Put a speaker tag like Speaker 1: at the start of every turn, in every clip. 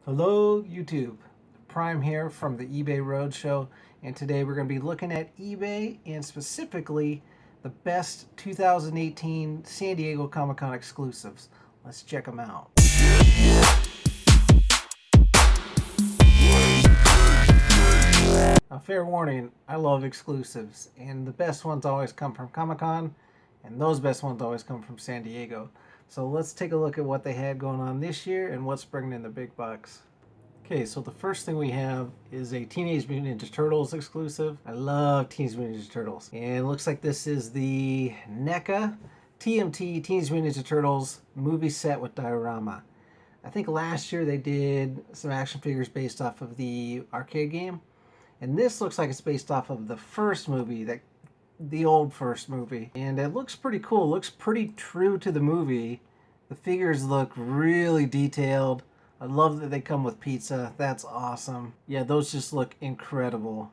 Speaker 1: Hello YouTube, Prime here from the eBay Roadshow, and today we're going to be looking at eBay and specifically the best 2018 San Diego Comic Con exclusives. Let's check them out. Now, fair warning, I love exclusives, and the best ones always come from Comic Con, and those best ones always come from San Diego. So let's take a look at what they had going on this year and what's bringing in the big bucks. Okay, so the first thing we have is a Teenage Mutant Ninja Turtles exclusive. I love Teenage Mutant Ninja Turtles. And it looks like this is the NECA TMNT Teenage Mutant Ninja Turtles movie set with diorama. I think last year they did some action figures based off of the arcade game. And this looks like it's based off of the first movie, the old first movie. And it looks pretty cool. It looks pretty true to the movie. The figures look really detailed. I love that they come with pizza. That's awesome. Yeah, those just look incredible.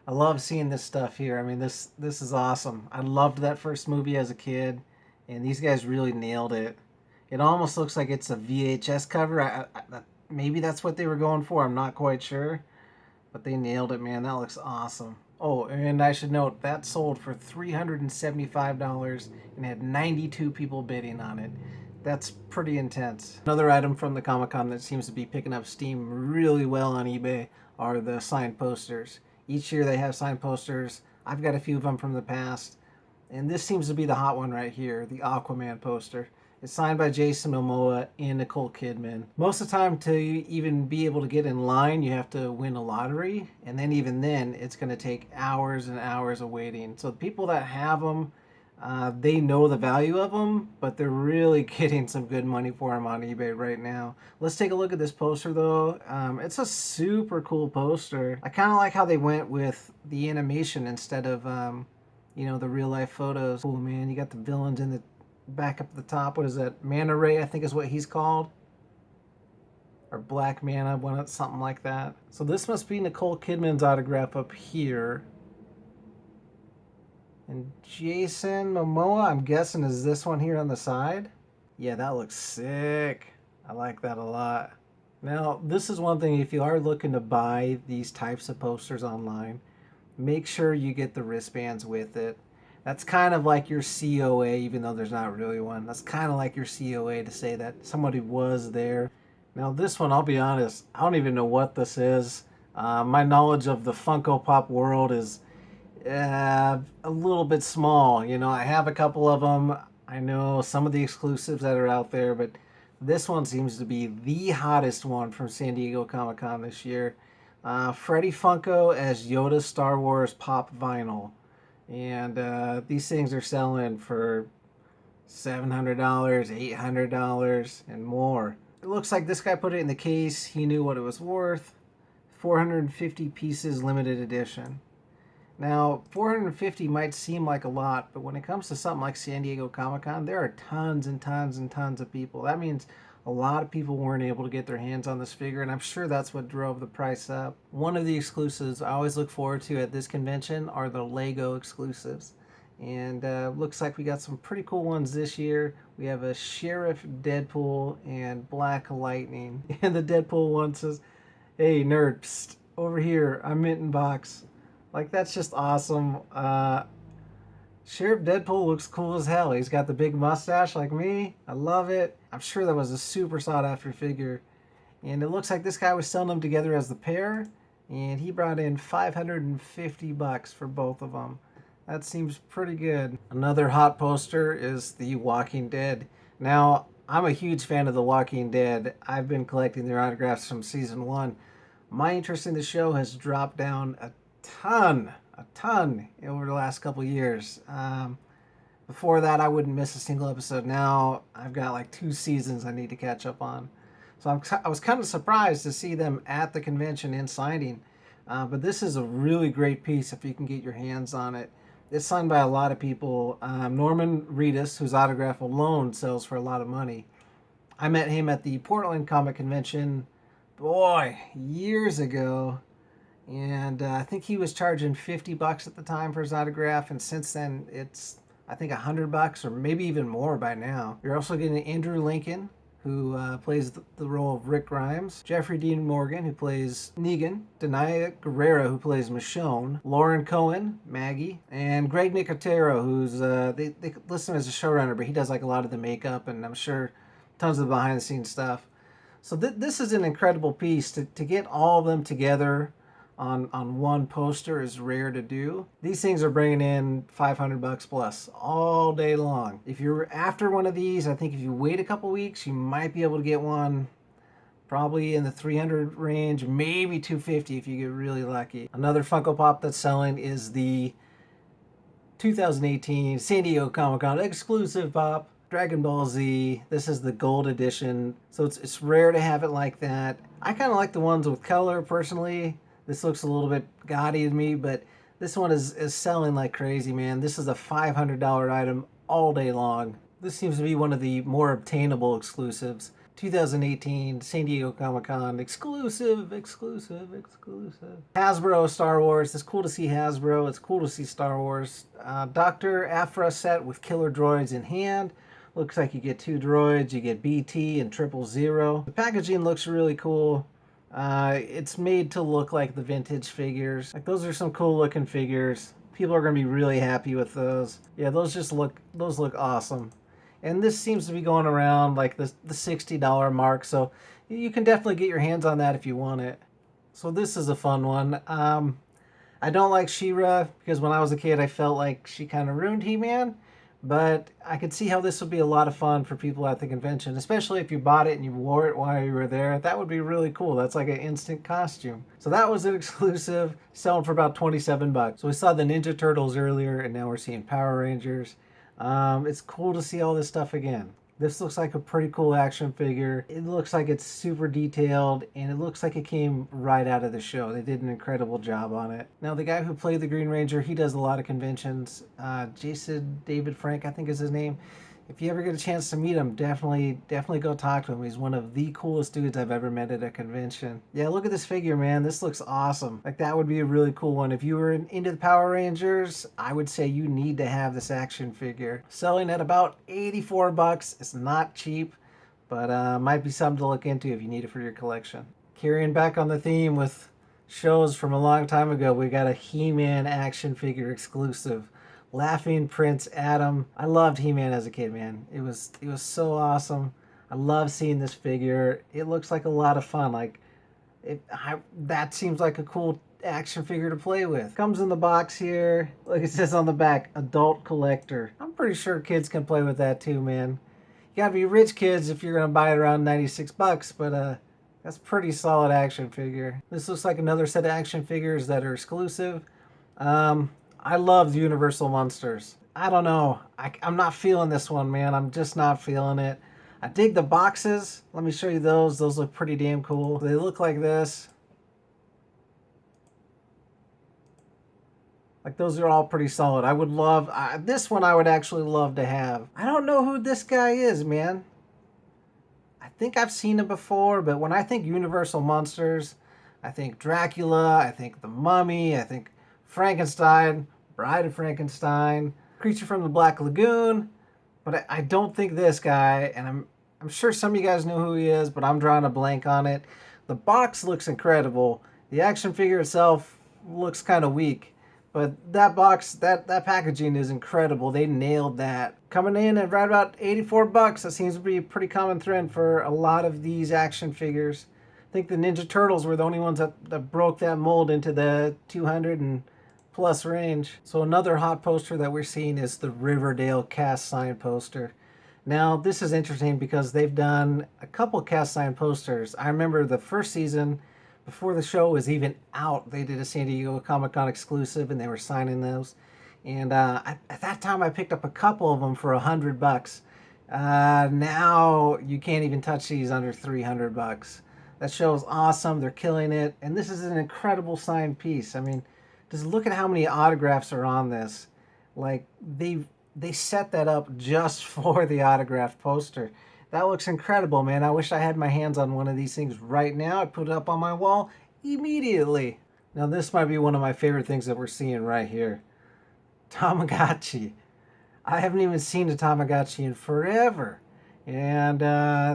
Speaker 1: I love seeing this stuff here. I mean, this is awesome. I loved that first movie as a kid, and these guys really nailed it. It almost looks like it's a VHS cover. Maybe that's what they were going for. I'm not quite sure, but they nailed it, man. That looks awesome. Oh, and I should note, that sold for $375 and had 92 people bidding on it. That's pretty intense. Another item from the Comic-Con that seems to be picking up steam really well on eBay are the signed posters. Each year they have signed posters. I've got a few of them from the past. And this seems to be the hot one right here, the Aquaman poster. It's signed by Jason Momoa and Nicole Kidman. Most of the time, to even be able to get in line, you have to win a lottery. And then even then, it's going to take hours and hours of waiting. So the people that have them, they know the value of them, but they're really getting some good money for them on eBay right now. Let's take a look at this poster though. It's a super cool poster. I kind of like how they went with the animation instead of, the real life photos. Oh man, you got the villains in the back up at the top. What is that? Manta Ray, I think is what he's called. Or Black Mana, something like that. So this must be Nicole Kidman's autograph up here. And Jason Momoa, I'm guessing, is this one here on the side? Yeah, that looks sick. I like that a lot. Now, this is one thing, if you are looking to buy these types of posters online, make sure you get the wristbands with it. That's kind of like your COA, even though there's not really one. That's kind of like your COA to say that somebody was there. Now, this one, I'll be honest, I don't even know what this is. My knowledge of the Funko Pop world is a little bit small. I have a couple of them. I know some of the exclusives that are out there, but this one seems to be the hottest one from San Diego Comic Con this year. Freddy Funko as Yoda Star Wars Pop vinyl. And these things are selling for $700, $800, and more. It looks like this guy put it in the case. He knew what it was worth. 450 pieces, limited edition. Now, 450 might seem like a lot, but when it comes to something like San Diego Comic Con, there are tons and tons and tons of people. That means a lot of people weren't able to get their hands on this figure, and I'm sure that's what drove the price up. One of the exclusives I always look forward to at this convention are the Lego exclusives. And looks like we got some pretty cool ones this year. We have a Sheriff Deadpool and Black Lightning. And the Deadpool one says, "Hey nerd, psst, over here, I'm Mitten Box." Like, that's just awesome. Sheriff Deadpool looks cool as hell. He's got the big mustache like me. I love it. I'm sure that was a super sought after figure. And it looks like this guy was selling them together as the pair. And he brought in $550 for both of them. That seems pretty good. Another hot poster is The Walking Dead. Now, I'm a huge fan of The Walking Dead. I've been collecting their autographs from season 1. My interest in the show has dropped down a ton over the last couple years. Before that, I wouldn't miss a single episode. Now I've got like 2 seasons I need to catch up on. So I was kind of surprised to see them at the convention and signing. But this is a really great piece if you can get your hands on it. It's signed by a lot of people. Norman Reedus, whose autograph alone sells for a lot of money. I met him at the Portland Comic Convention, years ago. And I think he was charging $50 at the time for his autograph, and since then it's, I think, $100 or maybe even more by now. You're also getting Andrew Lincoln, who plays the role of Rick Grimes, Jeffrey Dean Morgan, who plays Negan, Danai Gurira, who plays Michonne, Lauren Cohen, Maggie, and Greg Nicotero, who's they list him as a showrunner, but he does like a lot of the makeup and I'm sure tons of the behind the scenes stuff. So this is an incredible piece to get all of them together on one poster is rare to do. These things are bringing in $500 plus all day long. If you're after one of these, I think if you wait a couple weeks, you might be able to get one probably in the 300 range, maybe 250 if you get really lucky. Another Funko Pop that's selling is the 2018 San Diego Comic Con exclusive pop, Dragon Ball Z. This is the gold edition, so it's rare to have it like that. I kind of like the ones with color personally. This looks a little bit gaudy to me, but this one is selling like crazy, man. This is a $500 item all day long. This seems to be one of the more obtainable exclusives. 2018 San Diego Comic Con exclusive. Hasbro Star Wars. It's cool to see Hasbro. It's cool to see Star Wars. Dr. Aphra set with killer droids in hand. Looks like you get 2 droids. You get BT and 000. The packaging looks really cool. It's made to look like the vintage figures. Like those are some cool looking figures. People are going to be really happy with those. Yeah, those look awesome. And this seems to be going around like the $60 mark, so you can definitely get your hands on that if you want it. So this is a fun one. I don't like She-Ra because when I was a kid I felt like she kind of ruined He-Man, but I could see how this would be a lot of fun for people at the convention, especially if you bought it and you wore it while you were there. That would be really cool. That's like an instant costume. So that was an exclusive, selling for about 27 bucks. So we saw the Ninja Turtles earlier, and now we're seeing Power Rangers. It's cool to see all this stuff again. This looks like a pretty cool action figure. It looks like it's super detailed, and it looks like it came right out of the show. They did an incredible job on it. Now, the guy who played the Green Ranger, he does a lot of conventions. Jason David Frank, I think is his name. If you ever get a chance to meet him, definitely go talk to him. He's one of the coolest dudes I've ever met at a convention. Yeah, look at this figure, man. This looks awesome. Like, that would be a really cool one. If you were into the Power Rangers, I would say you need to have this action figure. Selling at about 84 bucks. It's not cheap, but might be something to look into if you need it for your collection. Carrying back on the theme with shows from a long time ago, we got a He-Man action figure exclusive. Laughing Prince Adam. I loved He-Man as a kid, man. It was so awesome. I love seeing this figure. It looks like a lot of fun. Like that seems like a cool action figure to play with. Comes in the box here. Like it says on the back, adult collector. I'm pretty sure kids can play with that too, man. You gotta be rich kids if you're gonna buy it around 96 bucks, but that's a pretty solid action figure. This looks like another set of action figures that are exclusive. I love the Universal Monsters. I don't know. I'm not feeling this one, man. I'm just not feeling it. I dig the boxes. Let me show you those. Those look pretty damn cool. They look like this. Like, those are all pretty solid. I would love... this one I would actually love to have. I don't know who this guy is, man. I think I've seen him before, but when I think Universal Monsters, I think Dracula, I think The Mummy, I think Frankenstein, Bride of Frankenstein, Creature from the Black Lagoon, but I don't think this guy, and I'm sure some of you guys know who he is, but I'm drawing a blank on it. The box looks incredible. The action figure itself looks kind of weak, but that box, that packaging is incredible. They nailed that. Coming in at right about 84 bucks. That seems to be a pretty common trend for a lot of these action figures. I think the Ninja Turtles were the only ones that broke that mold into the 200 and plus range. So another hot poster that we're seeing is the Riverdale cast sign poster. Now this is interesting because they've done a couple cast sign posters. I remember the first season, before the show was even out, they did a San Diego Comic Con exclusive and they were signing those. And at that time I picked up a couple of them for $100. Now you can't even touch these under 300 bucks. That show is awesome. They're killing it. And this is an incredible signed piece. I mean, just look at how many autographs are on this. Like, they set that up just for the autographed poster. That looks incredible, man. I wish I had my hands on one of these things right now. I'd put it up on my wall immediately. Now, this might be one of my favorite things that we're seeing right here. Tamagotchi. I haven't even seen a Tamagotchi in forever. And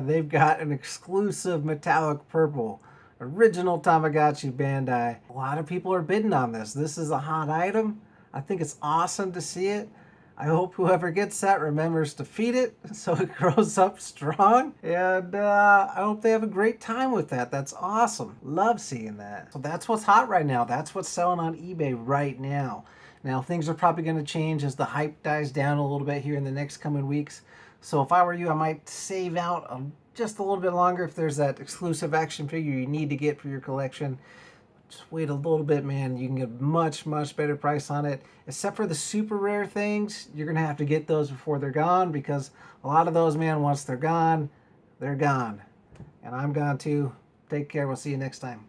Speaker 1: they've got an exclusive metallic purple, original Tamagotchi Bandai. A lot of people are bidding on this. This is a hot item. I think it's awesome to see it. I hope whoever gets that remembers to feed it so it grows up strong. And I hope they have a great time with that. That's awesome. Love seeing that. So that's what's hot right now. That's what's selling on eBay right now. Now things are probably going to change as the hype dies down a little bit here in the next coming weeks. So if I were you, I might save out just a little bit longer if there's that exclusive action figure you need to get for your collection. Just wait a little bit, man. You can get a much, much better price on it. Except for the super rare things, you're going to have to get those before they're gone, because a lot of those, man, once they're gone, they're gone. And I'm gone too. Take care. We'll see you next time.